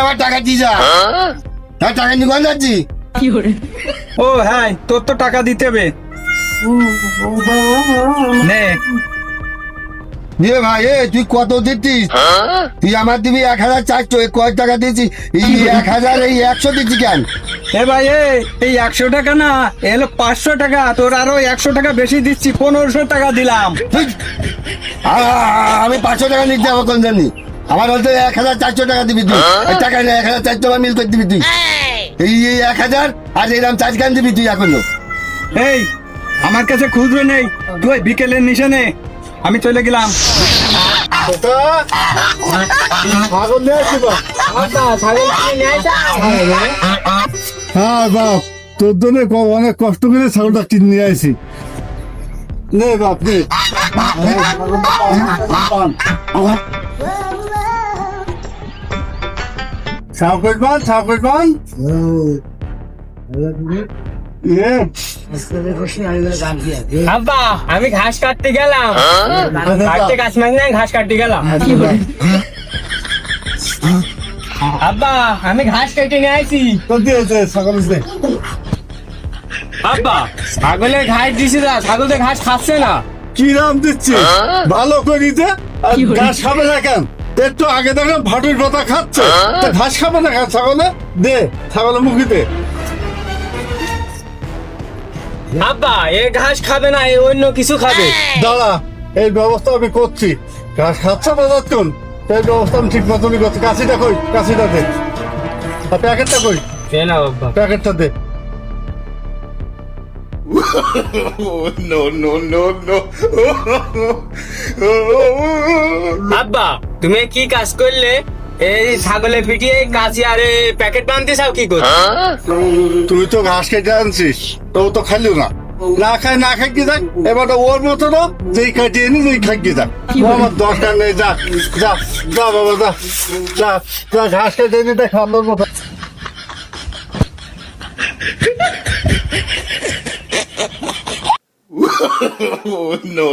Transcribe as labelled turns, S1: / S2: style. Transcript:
S1: আমার টাকা দিয়ে যা। হ্যাঁ টাকা নিয়ে কোন যাচ্ছি?
S2: ও হ্যাঁ, তোর তো টাকা দিতে হবে। নে
S1: দিয়ে ভাই তুই কত দিচ্ছিস? তুই আমার দিবি 1,400, কয় টাকা দিচ্ছি? এই 1,000 এই 100 দিচ্ছি কেন?
S2: এ ভাই এই 100 টাকা না, এলো 500 টাকা। তোর আরো 100 টাকা বেশি দিচ্ছি, 1500 টাকা দিলাম।
S1: আমি 500 টাকা নিতে যাবো কোন জানি? আমার হচ্ছে 1,400 টাকা দিবি তুই। এই টাকা নেই, 1,400 টাকা মিল করে দিবি তুই। এই 1,000 আর এরকম 4 খান দিবি তুই এখনো।
S2: এই আমার কাছে খুচরো নেই, তুই বিকেলের নিশানে আমি চলে গেলাম।
S3: হ্যাঁ বাপ, তোর জন্য অনেক কষ্ট করে ছাগলটা কিনে নিয়ে আসি। নে বাপ নে। ছাগল বান, ছাগল বান।
S4: আব্বা আমি ঘাস কাটতে গেলাম, কাটতে গাছ মাছ নাই, ঘাস কাটতে গেলাম। আব্বা আমি ঘাস কেটে নিয়ে আইছি।
S3: তোর দিয়েছে ছাগল দিয়েছে।
S4: আব্বা ছাগলে ঘাস দিছি, ছাগল তো ঘাস খাচ্ছে না।
S3: কি নাম দিচ্ছে? ভালো করে দে। আর ঘাস খাবে না কেন? একটু আগে দেখলাম ভাটুর পাতা খাচ্ছে, তা ঘাস খাবে না কেন ছাগলে? দে ছাগলের মুখে দে।
S4: আব্বা এ ঘাস খাবে না, এ অন্য কিছু খাবে।
S3: দাঁড়া, এই ব্যবস্থা আমি করছি। ঘাস খাচ্ছে না যতক্ষণ, এই ব্যবস্থা আমি ঠিক মতনই করছি। কাশিটা কই, কাশিটা দে। আর প্যাকেটটা কই,
S4: দে না আব্বা।
S3: প্যাকেটটা দে।
S4: আব্বা তুমি কি কাজ করলে? এই ছাগলে পিটিয়ে কাছি আর প্যাকেট বানতে চাও কি করে?
S3: তুই তো ঘাস কেটে আনছিস, তো ও তো খাইলো না। না খাই না খাই কি যাক, এবার ওর মতো না, যেই কাটিয়ে নি যেই খাই কি যাক। ও আমার দরকার নেই, যা যা যা বাবা যা যা যা, ঘাস কেটে এনে দেখ আমার মতো।
S1: No.